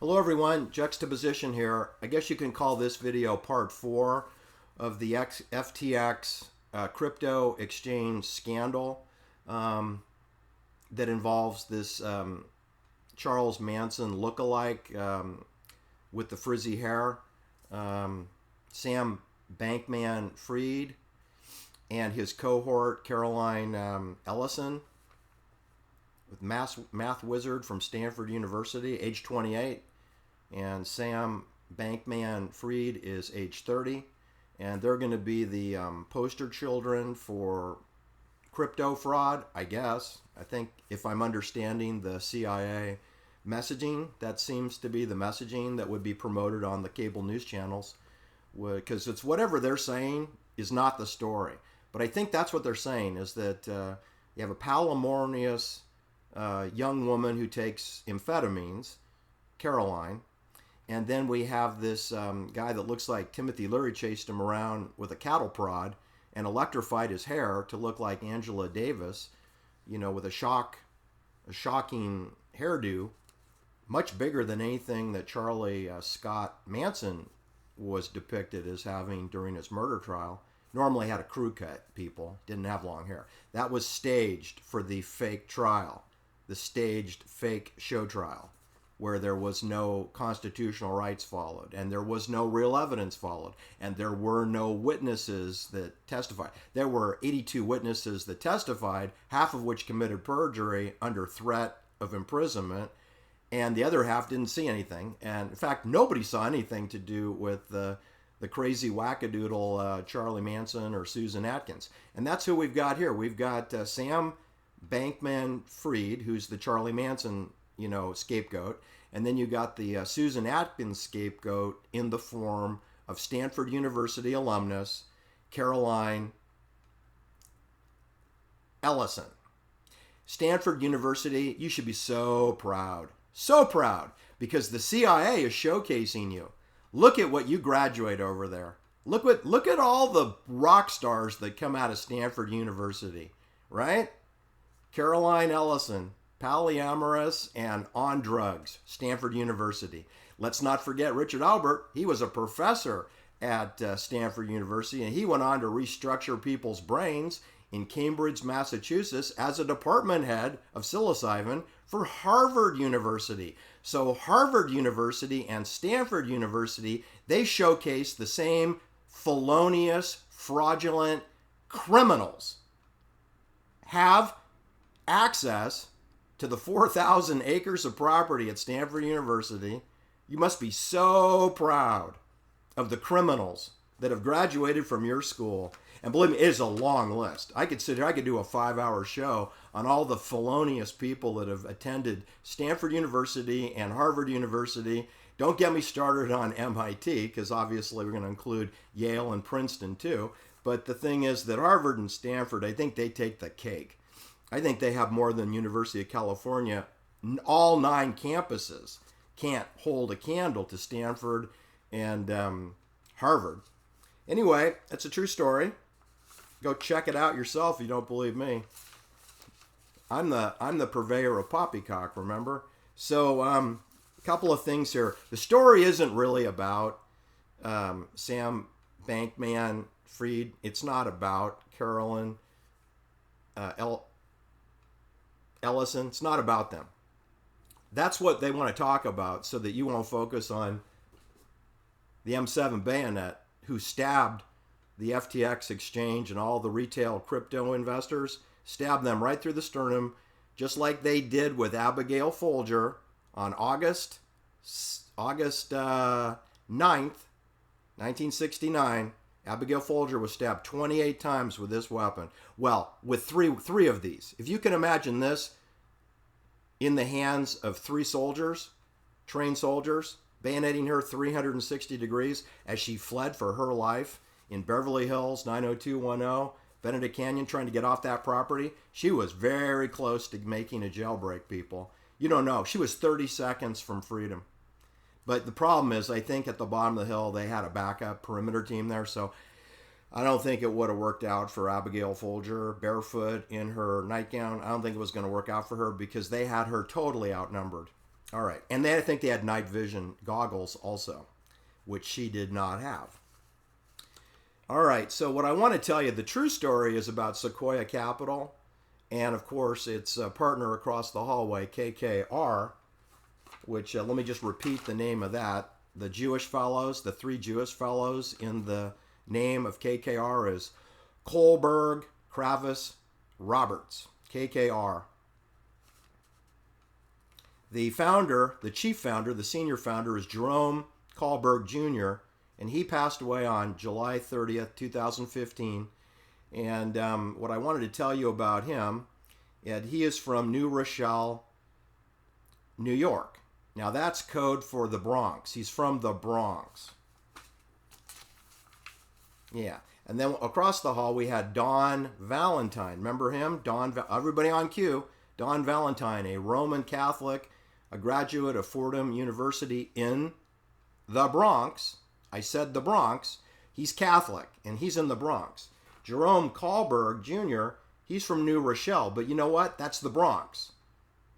Hello everyone, Juxtaposition here. I guess you can call this video part 4 of the FTX crypto exchange scandal that involves this Charles Manson lookalike with the frizzy hair, Sam Bankman-Fried, and his cohort Caroline Ellison, with math wizard from Stanford University, age 28. And Sam Bankman-Fried is age 30, and they're going to be the poster children for crypto fraud, I guess. I think if I'm understanding the CIA messaging, that seems to be the messaging that would be promoted on the cable news channels, because it's whatever they're saying is not the story. But I think that's what they're saying, is that you have a palomornious young woman who takes amphetamines, Caroline, and then we have this guy that looks like Timothy Leary chased him around with a cattle prod and electrified his hair to look like Angela Davis, with a shocking hairdo, much bigger than anything that Charlie Scott Manson was depicted as having during his murder trial. Normally had a crew cut, people, didn't have long hair. That was staged for the fake trial, the staged fake show trial, where there was no constitutional rights followed, and there was no real evidence followed, and there were no witnesses that testified. There were 82 witnesses that testified, half of which committed perjury under threat of imprisonment, and the other half didn't see anything. And in fact, nobody saw anything to do with the crazy wackadoodle Charlie Manson or Susan Atkins. And that's who we've got here. We've got Sam Bankman-Fried, who's the Charlie Manson scapegoat. And then you got the Susan Atkins scapegoat in the form of Stanford University alumnus Caroline Ellison. Stanford University, you should be so proud, because the CIA is showcasing you. Look at what you graduate over there. Look at all the rock stars that come out of Stanford University, right? Caroline Ellison, polyamorous and on drugs, Stanford University. Let's not forget Richard Albert. He was a professor at Stanford University, and he went on to restructure people's brains in Cambridge, Massachusetts, as a department head of psilocybin for Harvard University. So Harvard University and Stanford University, they showcase the same felonious, fraudulent criminals have access to the 4,000 acres of property at Stanford University. You must be so proud of the criminals that have graduated from your school. And believe me, it is a long list. I could sit here, I could do a 5-hour show on all the felonious people that have attended Stanford University and Harvard University. Don't get me started on MIT, because obviously we're going to include Yale and Princeton too. But the thing is that Harvard and Stanford, I think they take the cake. I think they have more than University of California. All 9 campuses can't hold a candle to Stanford and Harvard. Anyway, that's a true story. Go check it out yourself if you don't believe me. I'm the purveyor of poppycock, remember? So a couple of things here. The story isn't really about Sam Bankman-Fried. It's not about Caroline Ellison. It's not about them. That's what they want to talk about, so that you won't focus on the M7 bayonet who stabbed the FTX exchange and all the retail crypto investors, stabbed them right through the sternum, just like they did with Abigail Folger on August 9th, 1969. Abigail Folger was stabbed 28 times with this weapon. Well, with three of these. If you can imagine this in the hands of 3 soldiers, trained soldiers, bayoneting her 360 degrees as she fled for her life in Beverly Hills, 90210, Benedict Canyon, trying to get off that property. She was very close to making a jailbreak, people. You don't know. She was 30 seconds from freedom. But the problem is, I think at the bottom of the hill, they had a backup perimeter team there. So I don't think it would have worked out for Abigail Folger, barefoot in her nightgown. I don't think it was going to work out for her, because they had her totally outnumbered. All right. And then I think they had night vision goggles also, which she did not have. All right. So what I want to tell you, the true story is about Sequoia Capital. And of course, its partner across the hallway, KKR, which let me just repeat the name of that. The Jewish fellows, the three Jewish fellows in the name of KKR is Kohlberg, Kravis, Roberts, KKR. The founder, the chief founder, the senior founder is Jerome Kohlberg Jr., and he passed away on July 30th, 2015. And what I wanted to tell you about him, and he is from New Rochelle, New York. Now that's code for the Bronx. He's from the Bronx. Yeah. And then across the hall we had Don Valentine. Remember him? Everybody on cue. Don Valentine, a Roman Catholic, a graduate of Fordham University in the Bronx. I said the Bronx. He's Catholic, and he's in the Bronx. Jerome Kohlberg Jr., he's from New Rochelle, but you know what? That's the Bronx.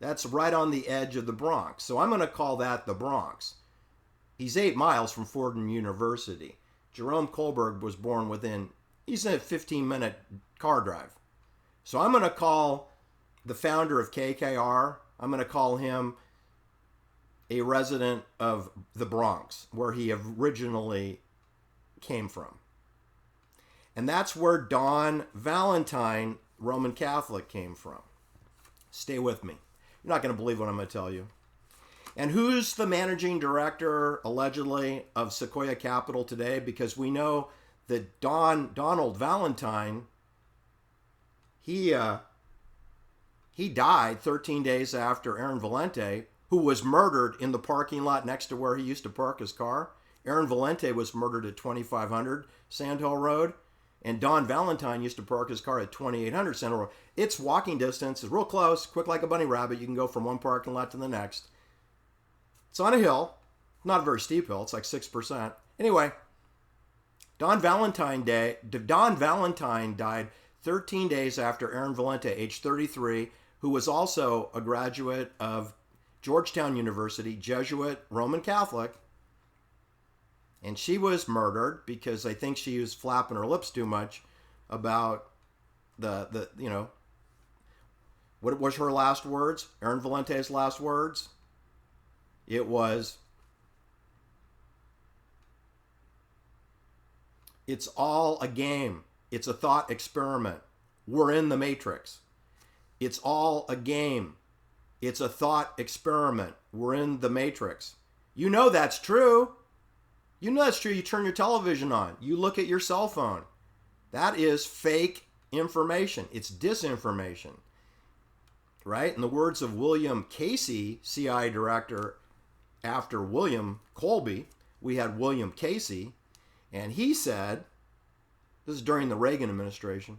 That's right on the edge of the Bronx. So I'm going to call that the Bronx. He's 8 miles from Fordham University. Jerome Kohlberg was born he's a 15-minute car drive. So I'm going to call the founder of KKR, I'm going to call him a resident of the Bronx, where he originally came from. And that's where Don Valentine, Roman Catholic, came from. Stay with me. You're not going to believe what I'm going to tell you. And who's the managing director, allegedly, of Sequoia Capital today? Because we know that Donald Valentine, he died 13 days after Aaron Valente, who was murdered in the parking lot next to where he used to park his car. Aaron Valente was murdered at 2500 Sand Hill Road, and Don Valentine used to park his car at 2800 Sand Hill Road. It's walking distance. It's real close, quick like a bunny rabbit. You can go from one parking lot to the next. It's on a hill, not a very steep hill. It's like 6%. Anyway, Don Valentine died 13 days after Aaron Valente, age 33, who was also a graduate of Georgetown University, Jesuit, Roman Catholic. And she was murdered because I think she was flapping her lips too much about what was her last words? Aaron Valente's last words? It was, it's all a game. It's a thought experiment. We're in the Matrix. It's all a game. It's a thought experiment. We're in the Matrix. You know that's true. You know that's true. You turn your television on. You look at your cell phone. That is fake information. It's disinformation. Right? In the words of William Casey, CIA director after William Colby, we had William Casey, and he said, this is during the Reagan administration,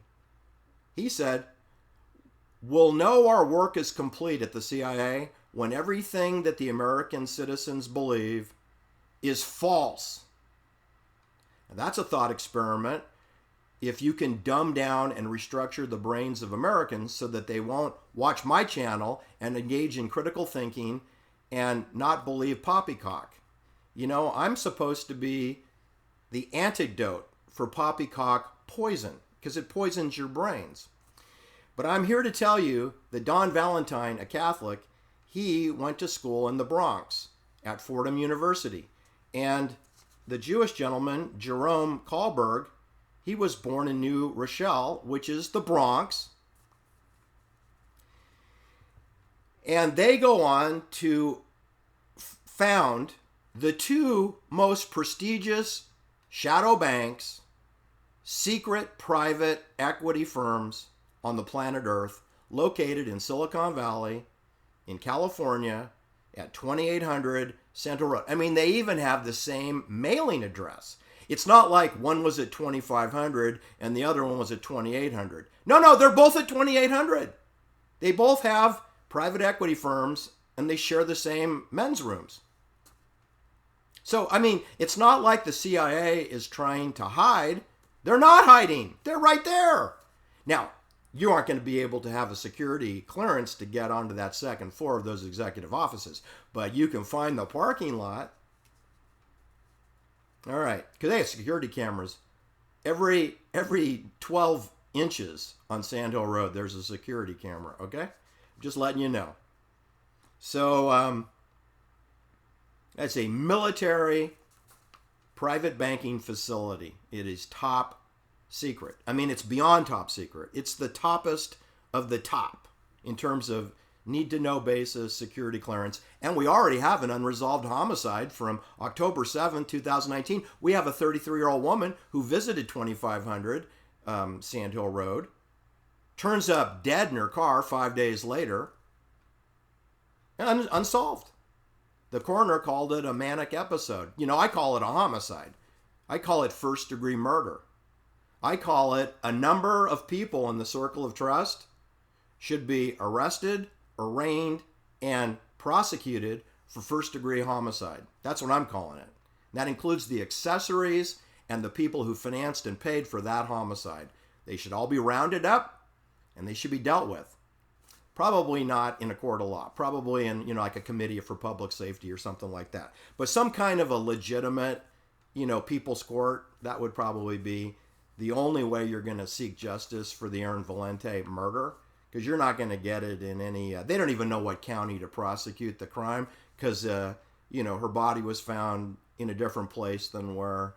he said, we'll know our work is complete at the CIA when everything that the American citizens believe is false. And that's a thought experiment. If you can dumb down and restructure the brains of Americans so that they won't watch my channel and engage in critical thinking and not believe poppycock. You know, I'm supposed to be the antidote for poppycock poison because it poisons your brains. But I'm here to tell you that Don Valentine, a Catholic, he went to school in the Bronx at Fordham University. And the Jewish gentleman, Jerome Kohlberg, he was born in New Rochelle, which is the Bronx. And they go on to found the two most prestigious shadow banks, secret private equity firms on the planet Earth, located in Silicon Valley, in California, at 2800 Central Road. I mean, they even have the same mailing address. It's not like one was at 2500 and the other one was at 2800. No, they're both at 2800. They both have private equity firms and they share the same men's rooms. So, I mean, it's not like the CIA is trying to hide. They're not hiding. They're right there. Now, you aren't going to be able to have a security clearance to get onto that second floor of those executive offices. But you can find the parking lot. All right, because they have security cameras. Every 12 inches on Sand Hill Road, there's a security camera, okay? Just letting you know. So that's a military private banking facility. It is top secret. I mean, it's beyond top secret. It's the toppest of the top in terms of need-to-know basis, security clearance. And we already have an unresolved homicide from October 7, 2019. We have a 33-year-old woman who visited 2500 Sand Hill Road, turns up dead in her car 5 days later, and unsolved. The coroner called it a manic episode. You know, I call it a homicide. I call it first-degree murder. I call it a number of people in the circle of trust should be arrested, arraigned, and prosecuted for first-degree homicide. That's what I'm calling it. That includes the accessories and the people who financed and paid for that homicide. They should all be rounded up, and they should be dealt with. Probably not in a court of law. Probably in, like a committee for public safety or something like that. But some kind of a legitimate, people's court, that would probably be the only way you're going to seek justice for the Aaron Valente murder, because you're not going to get it in any, they don't even know what county to prosecute the crime, because, her body was found in a different place than where,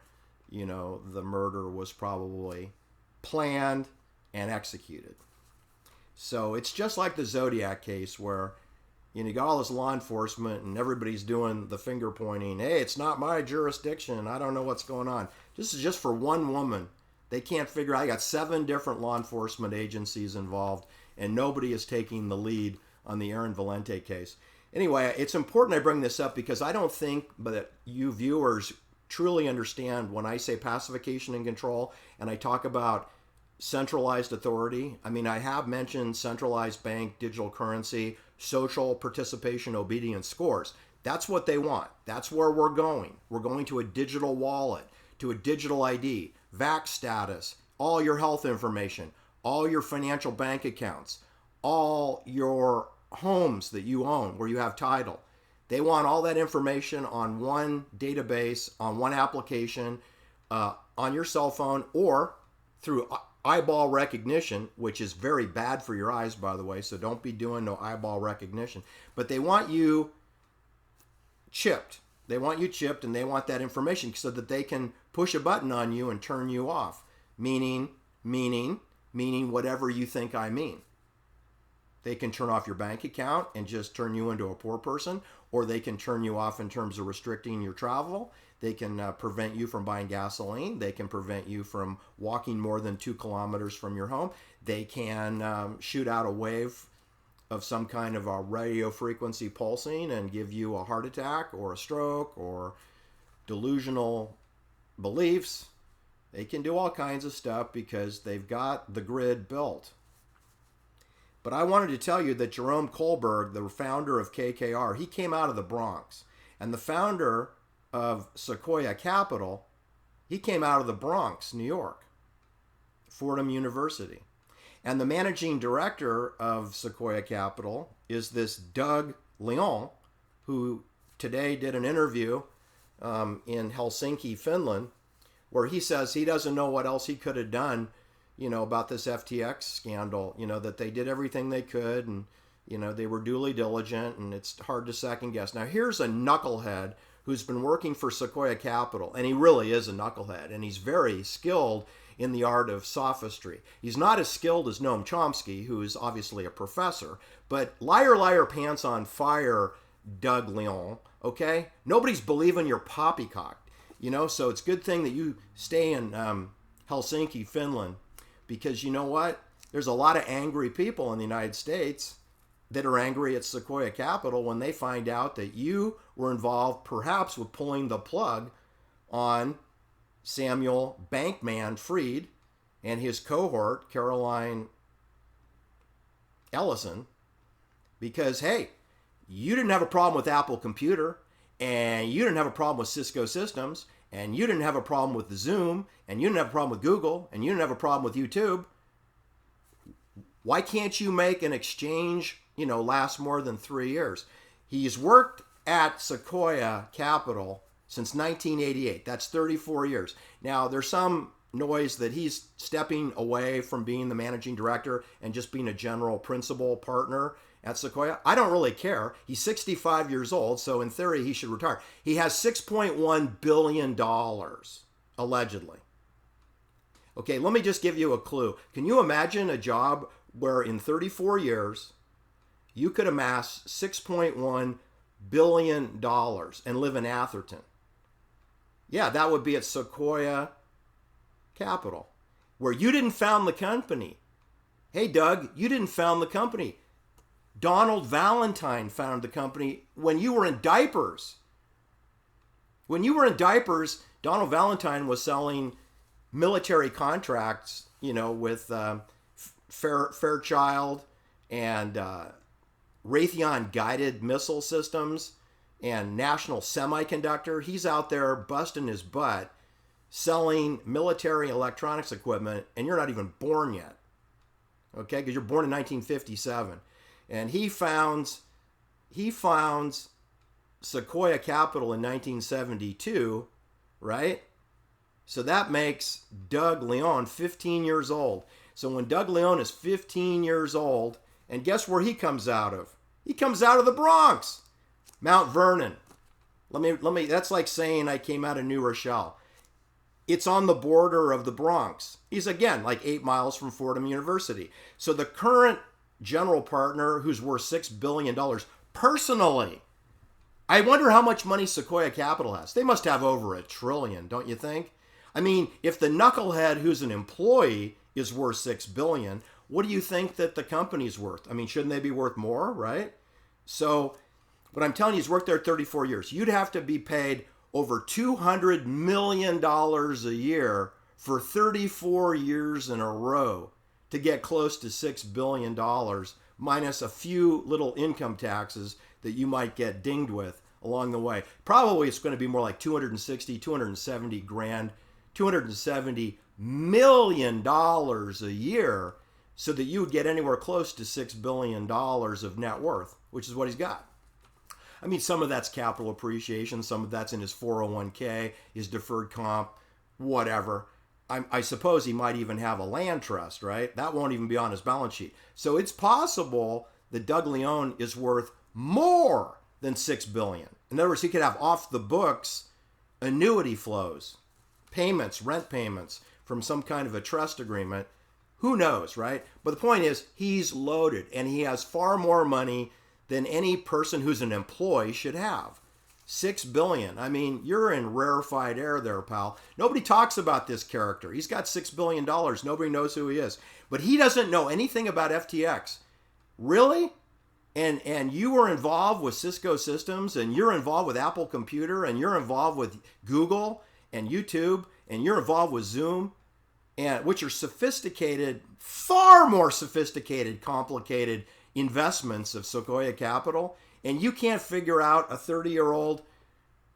the murder was probably planned and executed. So it's just like the Zodiac case where, you got all this law enforcement and everybody's doing the finger pointing. Hey, it's not my jurisdiction. I don't know what's going on. This is just for one woman. They can't figure out. I got 7 different law enforcement agencies involved, and nobody is taking the lead on the Aaron Valente case. Anyway, it's important I bring this up because I don't think that you viewers truly understand when I say pacification and control and I talk about centralized authority. I mean, I have mentioned centralized bank, digital currency, social participation, obedience scores. That's what they want. That's where we're going. We're going to a digital wallet, to a digital ID, vax status, all your health information, all your financial bank accounts, all your homes that you own where you have title. They want all that information on one database, on one application, on your cell phone, or through eyeball recognition, which is very bad for your eyes, by the way, so don't be doing no eyeball recognition. But they want you chipped. They want you chipped, and they want that information so that they can push a button on you and turn you off. Meaning whatever you think I mean. They can turn off your bank account and just turn you into a poor person, or they can turn you off in terms of restricting your travel. They can prevent you from buying gasoline. They can prevent you from walking more than 2 kilometers from your home. They can shoot out a wave of some kind of a radio frequency pulsing and give you a heart attack or a stroke or delusional beliefs. They can do all kinds of stuff because they've got the grid built. But I wanted to tell you that Jerome Kohlberg, the founder of KKR, he came out of the Bronx. And the founder of Sequoia Capital, he came out of the Bronx, New York, Fordham University. And the managing director of Sequoia Capital is this Doug Leone, who today did an interview in Helsinki, Finland, where he says he doesn't know what else he could have done, about this FTX scandal, that they did everything they could and, they were duly diligent and it's hard to second guess. Now, here's a knucklehead who's been working for Sequoia Capital, and he really is a knucklehead, and he's very skilled in the art of sophistry. He's not as skilled as Noam Chomsky, who is obviously a professor, but liar, liar, pants on fire, Doug Leone, okay? Nobody's believing your poppycock, so it's a good thing that you stay in Helsinki, Finland, because you know what? There's a lot of angry people in the United States that are angry at Sequoia Capital when they find out that you were involved perhaps with pulling the plug on Samuel Bankman Fried and his cohort, Caroline Ellison, because, hey, you didn't have a problem with Apple Computer, and you didn't have a problem with Cisco Systems, and you didn't have a problem with Zoom, and you didn't have a problem with Google, and you didn't have a problem with YouTube. Why can't you make an exchange, last more than 3 years? He's worked at Sequoia Capital since 1988. That's 34 years. Now, there's some noise that he's stepping away from being the managing director and just being a general principal partner at Sequoia. I don't really care. He's 65 years old, so in theory, he should retire. He has $6.1 billion, allegedly. Okay, let me just give you a clue. Can you imagine a job where in 34 years, you could amass $6.1 billion and live in Atherton? Yeah, that would be at Sequoia Capital, where you didn't found the company. Hey, Doug, you didn't found the company. Donald Valentine founded the company when you were in diapers. When you were in diapers, Donald Valentine was selling military contracts, with Fairchild and Raytheon guided missile systems and National Semiconductor. He's out there busting his butt selling military electronics equipment, and you're not even born yet. Okay, because you're born in 1957. And he founds Sequoia Capital in 1972, right? So that makes Doug Leone 15 years old. So when Doug Leone is 15 years old, and guess where he comes out of? He comes out of the Bronx, Mount Vernon. Let me. That's like saying I came out of New Rochelle. It's on the border of the Bronx. He's, again, like 8 miles from Fordham University. So the current general partner, who's worth $6 billion, personally, I wonder how much money Sequoia Capital has. They must have over $1 trillion, don't you think? I mean, if the knucklehead who's an employee is worth $6 billion, what do you think that the company's worth? I mean, shouldn't they be worth more, right? So what I'm telling you, he's worked there 34 years. You'd have to be paid over $200 million a year for 34 years in a row to get close to $6 billion, minus a few little income taxes that you might get dinged with along the way. Probably it's going to be more like 270 grand, $270 million a year, so that you would get anywhere close to $6 billion of net worth, which is what he's got. I mean, some of that's capital appreciation, some of that's in his 401k, his deferred comp, whatever. I suppose he might even have a land trust, right? That won't even be on his balance sheet. So it's possible that Doug Leone is worth more than $6 billion. In other words, he could have off the books annuity flows, payments, rent payments from some kind of a trust agreement. Who knows, right? But the point is, he's loaded, and he has far more money than any person who's an employee should have. $6 billion. I mean, you're in rarefied air there, pal. Nobody talks about this character. He's got $6 billion. Nobody knows who he is. But he doesn't know anything about FTX. Really? And you were involved with Cisco Systems, and you're involved with Apple Computer, and you're involved with Google and YouTube, and you're involved with Zoom, and which are sophisticated, far more sophisticated, complicated investments of Sequoia Capital, and you can't figure out a 30-year-old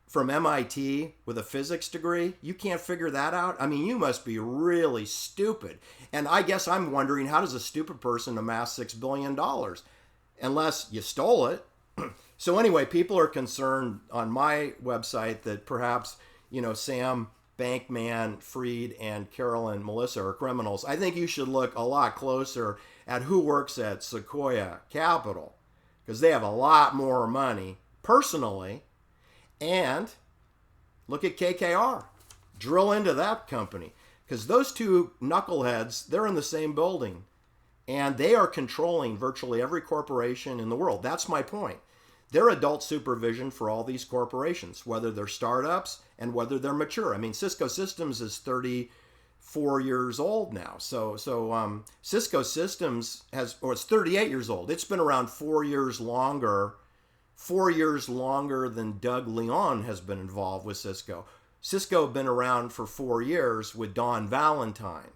from MIT with a physics degree? You can't figure that out? I mean, you must be really stupid. And I guess I'm wondering, how does a stupid person amass $6 billion? Unless you stole it. So anyway, people are concerned on my website that perhaps, Sam Bankman Fried and Carolyn Melissa are criminals. I think you should look a lot closer at who works at Sequoia Capital, because they have a lot more money personally. And look at KKR. Drill into that company, because those two knuckleheads, they're in the same building, and they are controlling virtually every corporation in the world. That's my point. They're adult supervision for all these corporations, whether they're startups and whether they're mature. I mean, Cisco Systems is 34 years old now. So Cisco Systems it's 38 years old. It's been around 4 years longer than Doug Leone has been involved with Cisco. Cisco had been around for 4 years with Don Valentine.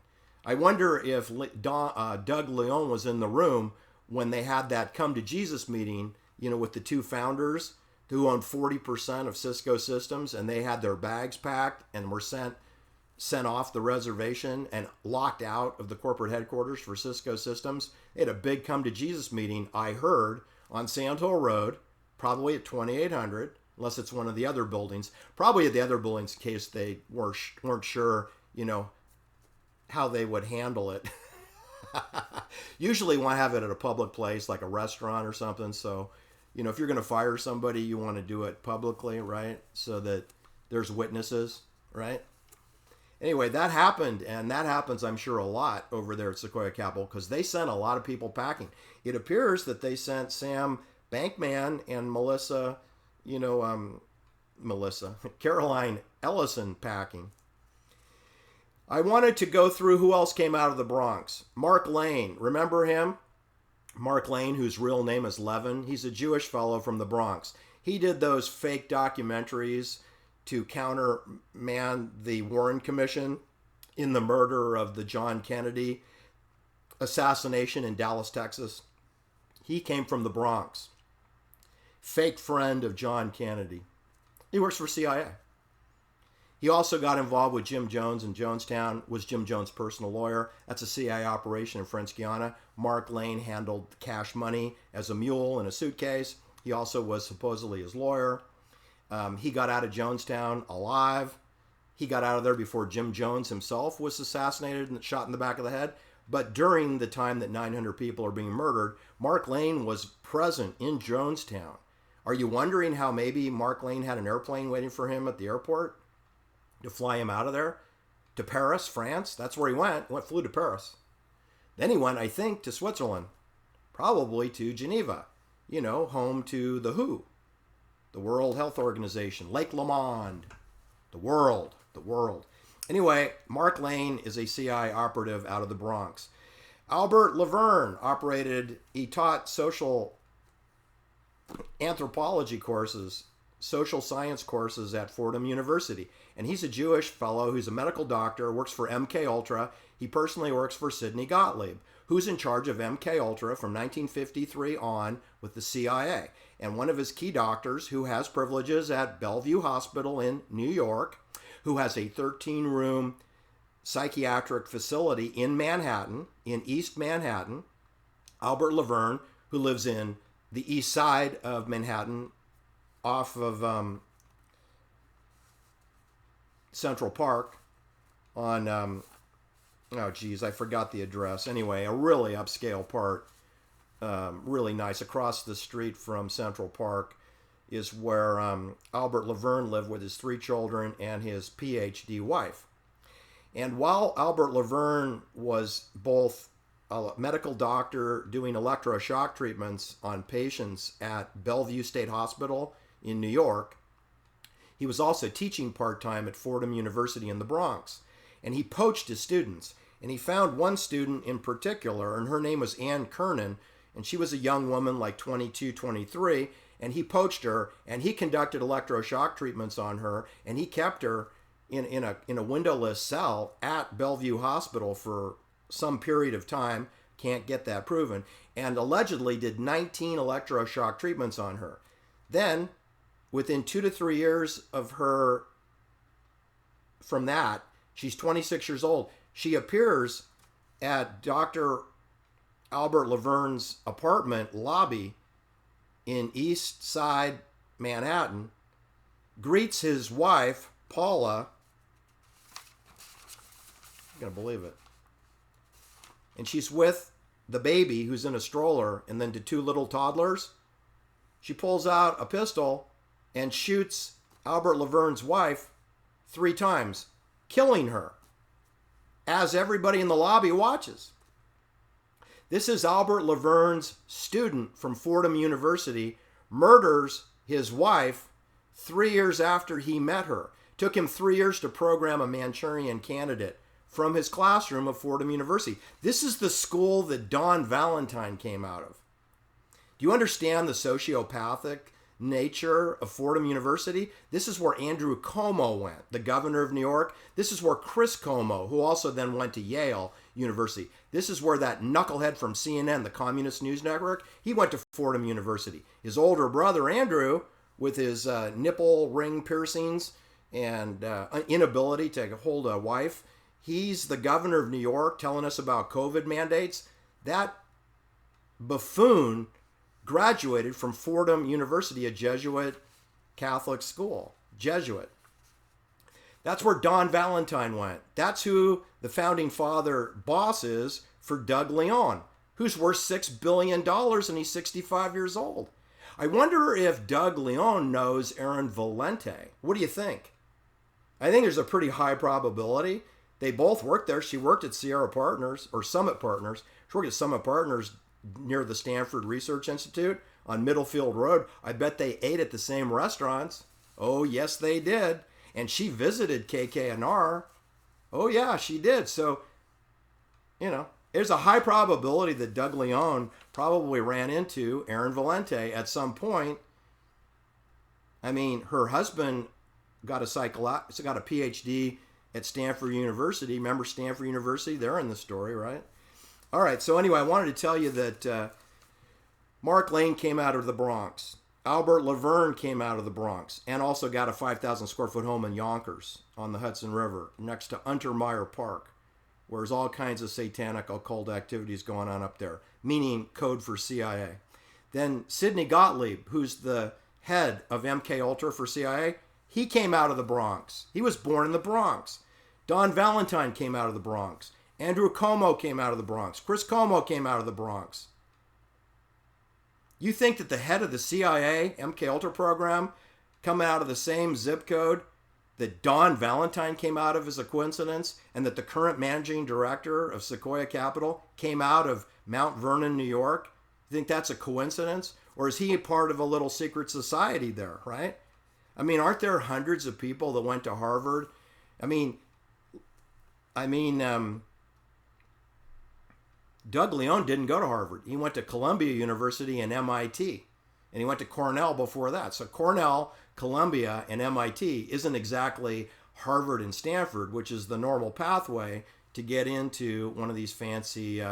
I wonder if Doug Leone was in the room when they had that come to Jesus meeting, with the two founders who owned 40% of Cisco Systems, and they had their bags packed and were sent sent off the reservation and locked out of the corporate headquarters for Cisco Systems. They had a big come to Jesus meeting, I heard, on Sand Hill Road, probably at 2800, unless it's one of the other buildings. Probably at the other buildings in case they weren't sure, how they would handle it. Usually want to have it at a public place like a restaurant or something. So, if you're going to fire somebody, you want to do it publicly, right? So that there's witnesses, right? Anyway, that happened, and that happens, I'm sure, a lot over there at Sequoia Capital because they sent a lot of people packing. It appears that they sent Sam Bankman and Caroline Ellison packing. I wanted to go through who else came out of the Bronx. Mark Lane, remember him? Mark Lane, whose real name is Levin. He's a Jewish fellow from the Bronx. He did those fake documentaries to countermand the Warren Commission in the murder of the John Kennedy assassination in Dallas, Texas. He came from the Bronx. Fake friend of John Kennedy. He works for CIA. He also got involved with Jim Jones in Jonestown, was Jim Jones' personal lawyer. That's a CIA operation in French Guiana. Mark Lane handled cash money as a mule in a suitcase. He also was supposedly his lawyer. He got out of Jonestown alive. He got out of there before Jim Jones himself was assassinated and shot in the back of the head. But during the time that 900 people are being murdered, Mark Lane was present in Jonestown. Are you wondering how maybe Mark Lane had an airplane waiting for him at the airport to fly him out of there to Paris, France? That's where he flew to Paris. Then he went, I think, to Switzerland, probably to Geneva, home to the WHO, the World Health Organization, Lake Lemond, the world. Anyway, Mark Lane is a CIA operative out of the Bronx. Albert LaVerne he taught social anthropology courses, social science courses at Fordham University. And he's a Jewish fellow who's a medical doctor, works for MK Ultra. He personally works for Sidney Gottlieb, who's in charge of MK Ultra from 1953 on with the CIA. And one of his key doctors, who has privileges at Bellevue Hospital in New York, who has a 13-room psychiatric facility in Manhattan, in East Manhattan, Albert LaVerne, who lives in the east side of Manhattan, off of Central Park on, I forgot the address. Anyway, a really upscale part, really nice. Across the street from Central Park is where Albert LaVerne lived with his 3 children and his PhD wife. And while Albert LaVerne was both a medical doctor doing electroshock treatments on patients at Bellevue State Hospital in New York, he was also teaching part-time at Fordham University in the Bronx. And he poached his students. And he found one student in particular, and her name was Ann Keirnan, and she was a young woman like 22, 23, and he poached her, and he conducted electroshock treatments on her, and he kept her in a windowless cell at Bellevue Hospital for some period of time. Can't get that proven. And allegedly did 19 electroshock treatments on her. Then, within 2 to 3 years of her, from that, she's 26 years old. She appears at Dr. Albert LaVerne's apartment lobby in East Side Manhattan, greets his wife, Paula. I'm going to believe it. And she's with the baby who's in a stroller, and then the 2 little toddlers. She pulls out a pistol and shoots Albert LaVerne's wife 3 times, killing her, as everybody in the lobby watches. This is Albert LaVerne's student from Fordham University, murders his wife 3 years after he met her. Took him 3 years to program a Manchurian candidate from his classroom of Fordham University. This is the school that Don Valentine came out of. Do you understand the sociopathic nature of Fordham University? This is where Andrew Cuomo went, the governor of New York. This is where Chris Cuomo, who also then went to Yale University. This is where that knucklehead from CNN, the Communist News Network, he went to Fordham University. His older brother, Andrew, with his nipple ring piercings and inability to hold a wife. He's the governor of New York telling us about COVID mandates. That buffoon graduated from Fordham University, a Jesuit Catholic school. Jesuit. That's where Don Valentine went. That's who the founding father boss is for Doug Leone, who's worth $6 billion and he's 65 years old. I wonder if Doug Leone knows Erin Valente. What do you think? I think there's a pretty high probability. They both worked there. She worked at Sierra Partners, or Summit Partners. She worked at Summit Partners near the Stanford Research Institute on Middlefield Road. I bet they ate at the same restaurants. Oh, yes, they did. And she visited KKNR. Oh, yeah, she did. So, there's a high probability that Doug Leone probably ran into Erin Valente at some point. I mean, her husband got a PhD at Stanford University. Remember Stanford University? They're in the story, right? All right, so anyway, I wanted to tell you that Mark Lane came out of the Bronx. Albert LaVerne came out of the Bronx and also got a 5,000 square foot home in Yonkers on the Hudson River next to Untermeyer Park, where there's all kinds of satanic occult activities going on up there, meaning code for CIA. Then Sidney Gottlieb, who's the head of MK Ultra for CIA, he came out of the Bronx. He was born in the Bronx. Don Valentine came out of the Bronx. Andrew Cuomo came out of the Bronx. Chris Cuomo came out of the Bronx. You think that the head of the CIA MK Ultra program coming out of the same zip code that Don Valentine came out of is a coincidence, and that the current managing director of Sequoia Capital came out of Mount Vernon, New York? You think that's a coincidence? Or is he a part of a little secret society there, right? I mean, aren't there hundreds of people that went to Harvard? I mean, Doug Leone didn't go to Harvard. He went to Columbia University and MIT. And he went to Cornell before that. So Cornell, Columbia, and MIT isn't exactly Harvard and Stanford, which is the normal pathway to get into one of these fancy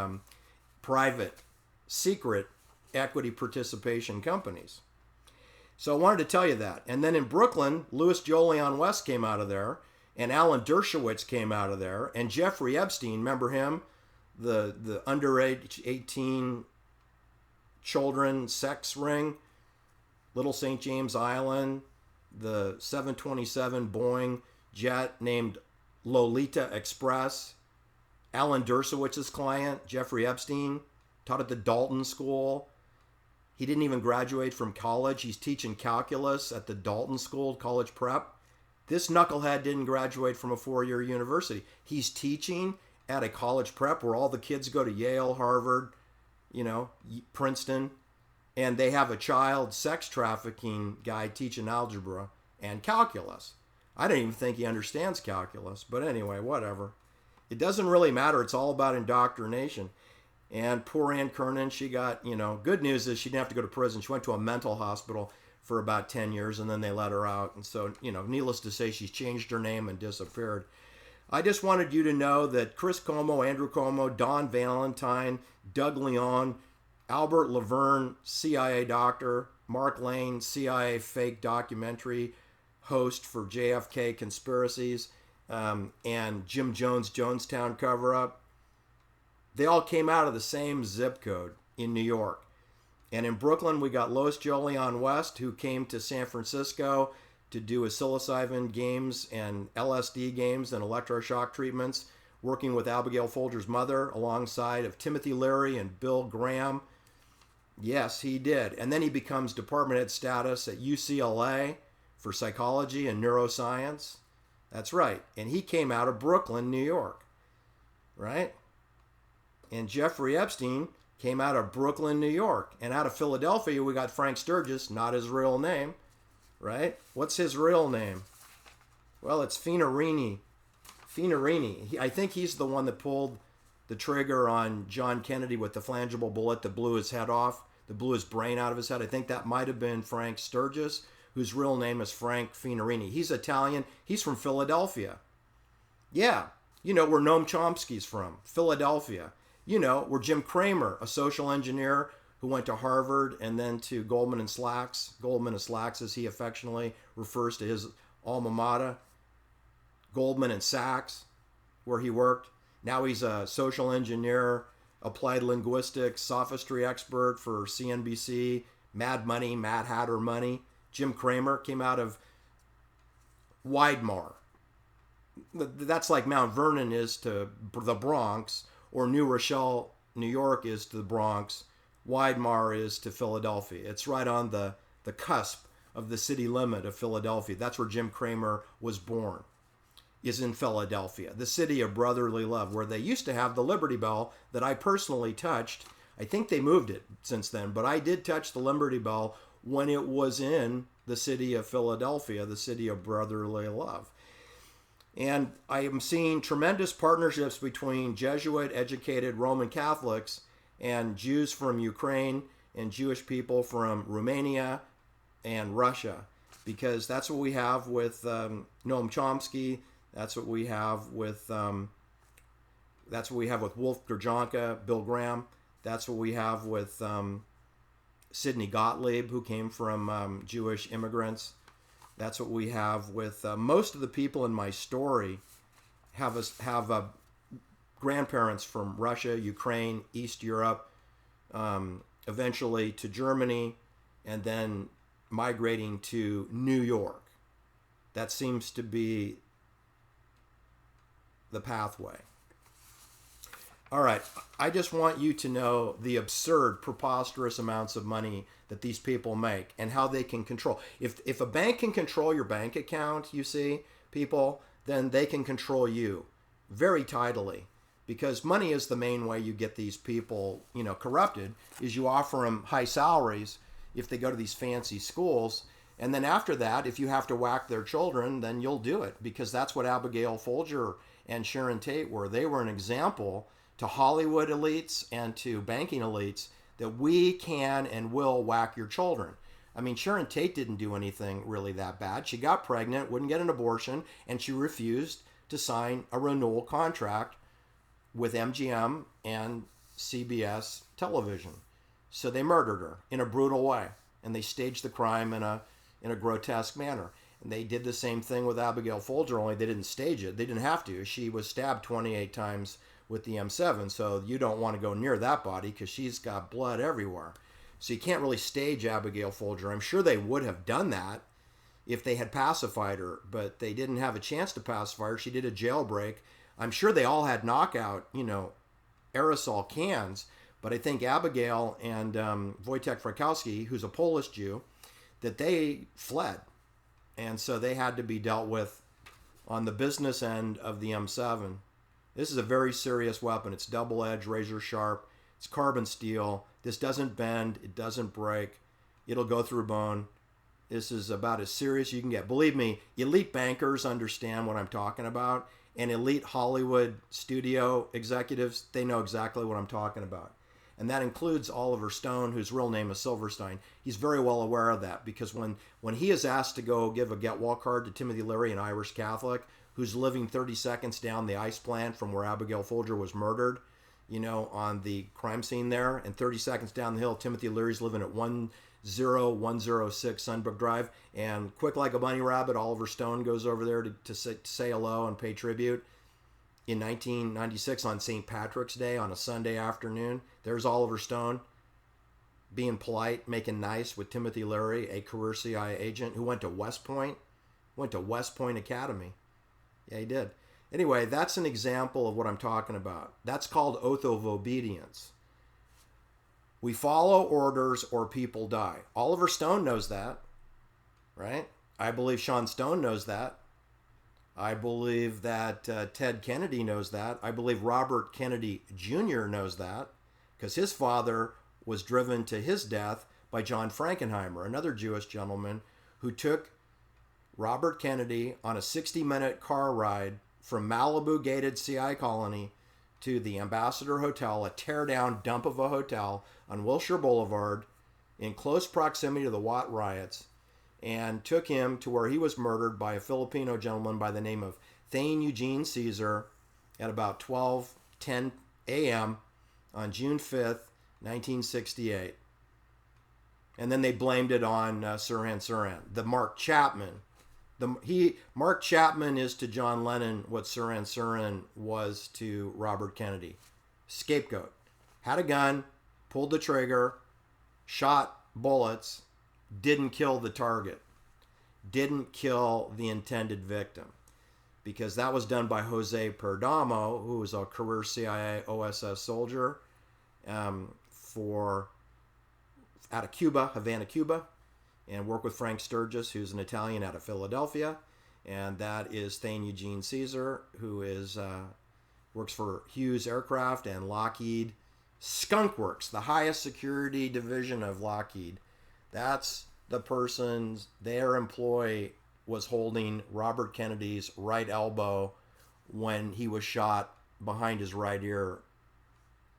private, secret equity participation companies. So I wanted to tell you that. And then in Brooklyn, Louis Jolion West came out of there, and Alan Dershowitz came out of there, and Jeffrey Epstein, remember him? The underage 18 children sex ring, Little St. James Island, the 727 Boeing jet named Lolita Express. Alan Dershowitz's client, Jeffrey Epstein, taught at the Dalton School. He didn't even graduate from college. He's teaching calculus at the Dalton School, college prep. This knucklehead didn't graduate from a 4-year university. He's teaching at a college prep where all the kids go to Yale, Harvard, Princeton, and they have a child sex trafficking guy teaching algebra and calculus. I don't even think he understands calculus, but anyway, whatever. It doesn't really matter. It's all about indoctrination. And poor Ann Keirnan, she got, good news is she didn't have to go to prison. She went to a mental hospital for about 10 years, and then they let her out. And so, needless to say, she's changed her name and disappeared. I just wanted you to know that Chris Cuomo, Andrew Cuomo, Don Valentine, Doug Leone, Albert LaVerne, CIA doctor, Mark Lane, CIA fake documentary host for JFK conspiracies, and Jim Jones' Jonestown cover-up, they all came out of the same zip code in New York. And in Brooklyn, we got Louis Jolion West, who came to San Francisco to do psilocybin games and LSD games and electroshock treatments, working with Abigail Folger's mother alongside of Timothy Leary and Bill Graham. Yes, he did. And then he becomes department head status at UCLA for psychology and neuroscience. That's right. And he came out of Brooklyn, New York, right? And Jeffrey Epstein came out of Brooklyn, New York. And out of Philadelphia, we got Frank Sturgis, not his real name, right? What's his real name? Well, it's Finarini. I think he's the one that pulled the trigger on John Kennedy with the flangible bullet that blew his head off, that blew his brain out of his head. I think that might have been Frank Sturgis, whose real name is Frank Finarini. He's Italian. He's from Philadelphia. Yeah, where Noam Chomsky's from, Philadelphia. Where Jim Cramer, a social engineer who went to Harvard and then to Goldman and Slacks as he affectionately refers to his alma mater, Goldman and Sachs, where he worked. Now he's a social engineer, applied linguistics, sophistry expert for CNBC, Mad Money, Mad Hatter Money. Jim Cramer came out of Weidmar. That's like Mount Vernon is to the Bronx, or New Rochelle, New York is to the Bronx. Weidmar is to Philadelphia. It's right on the cusp of the city limit of Philadelphia. That's where Jim Cramer was born, is in Philadelphia, the city of brotherly love, where they used to have the Liberty Bell that I personally touched. I think they moved it since then, but I did touch the Liberty Bell when it was in the city of Philadelphia, the city of brotherly love. And I am seeing tremendous partnerships between Jesuit-educated Roman Catholics and Jews from Ukraine and Jewish people from Romania and Russia, because that's what we have with Noam Chomsky. That's what we have with Wolf Gerjonka, Bill Graham. That's what we have with Sidney Gottlieb, who came from Jewish immigrants. That's what we have with most of the people in my story have grandparents from Russia, Ukraine, East Europe, eventually to Germany, and then migrating to New York. That seems to be the pathway. All right, I just want you to know the absurd, preposterous amounts of money that these people make and how they can control. If a bank can control your bank account, you see, people, then they can control you very tidily, because money is the main way you get these people, corrupted, is you offer them high salaries if they go to these fancy schools. And then after that, if you have to whack their children, then you'll do it, because that's what Abigail Folger and Sharon Tate were. They were an example to Hollywood elites and to banking elites that we can and will whack your children. I mean, Sharon Tate didn't do anything really that bad. She got pregnant, wouldn't get an abortion, and she refused to sign a renewal contract with MGM and CBS television. So they murdered her in a brutal way, and they staged the crime in a grotesque manner. And they did the same thing with Abigail Folger, only they didn't stage it. They didn't have to. She was stabbed 28 times with the M7, so you don't want to go near that body because she's got blood everywhere. So you can't really stage Abigail Folger. I'm sure they would have done that if they had pacified her, but they didn't have a chance to pacify her. She did a jailbreak. I'm sure they all had knockout, aerosol cans, but I think Abigail and Wojtek Frykowski, who's a Polish Jew, that they fled. And so they had to be dealt with on the business end of the M7. This is a very serious weapon. It's double-edged, razor sharp. It's carbon steel. This doesn't bend. It doesn't break. It'll go through bone. This is about as serious as you can get. Believe me, elite bankers understand what I'm talking about, and elite Hollywood studio executives, they know exactly what I'm talking about. And that includes Oliver Stone, whose real name is Silverstein. He's very well aware of that, because when he is asked to go give a get well card to Timothy Leary, an Irish Catholic, who's living 30 seconds down the ice plant from where Abigail Folger was murdered, on the crime scene there, and 30 seconds down the hill, Timothy Leary's living at 10106 Sunbrook Drive, and quick like a bunny rabbit, Oliver Stone goes over there to say hello and pay tribute. In 1996, on St. Patrick's Day, on a Sunday afternoon, there's Oliver Stone being polite, making nice with Timothy Leary, a career CIA agent who went to West Point Academy. Yeah, he did. Anyway, that's an example of what I'm talking about. That's called oath of obedience. We follow orders or people die. Oliver Stone knows that, right? I believe Sean Stone knows that. I believe that Ted Kennedy knows that. I believe Robert Kennedy Jr. knows that, because his father was driven to his death by John Frankenheimer, another Jewish gentleman who took Robert Kennedy on a 60-minute car ride from Malibu gated CI colony to the Ambassador Hotel, a tear-down dump of a hotel on Wilshire Boulevard in close proximity to the Watt riots, and took him to where he was murdered by a Filipino gentleman by the name of Thane Eugene Caesar at about 12:10 a.m. on June 5th, 1968. And then they blamed it on Sirhan Sirhan. The Mark Chapman Mark Chapman is to John Lennon what Sirhan was to Robert Kennedy. Scapegoat. Had a gun, pulled the trigger, shot bullets, didn't kill the target, didn't kill the intended victim, because that was done by Jose Perdomo, who was a career CIA OSS soldier out of Cuba, Havana, Cuba, and worked with Frank Sturgis, who's an Italian out of Philadelphia, and that is Thane Eugene Caesar, who is works for Hughes Aircraft and Lockheed Skunk Works, the highest security division of Lockheed. That's the person's, their employee was holding Robert Kennedy's right elbow when he was shot behind his right ear.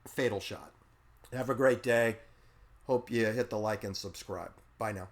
Fatal shot. Have a great day. Hope you hit the like and subscribe. Bye now.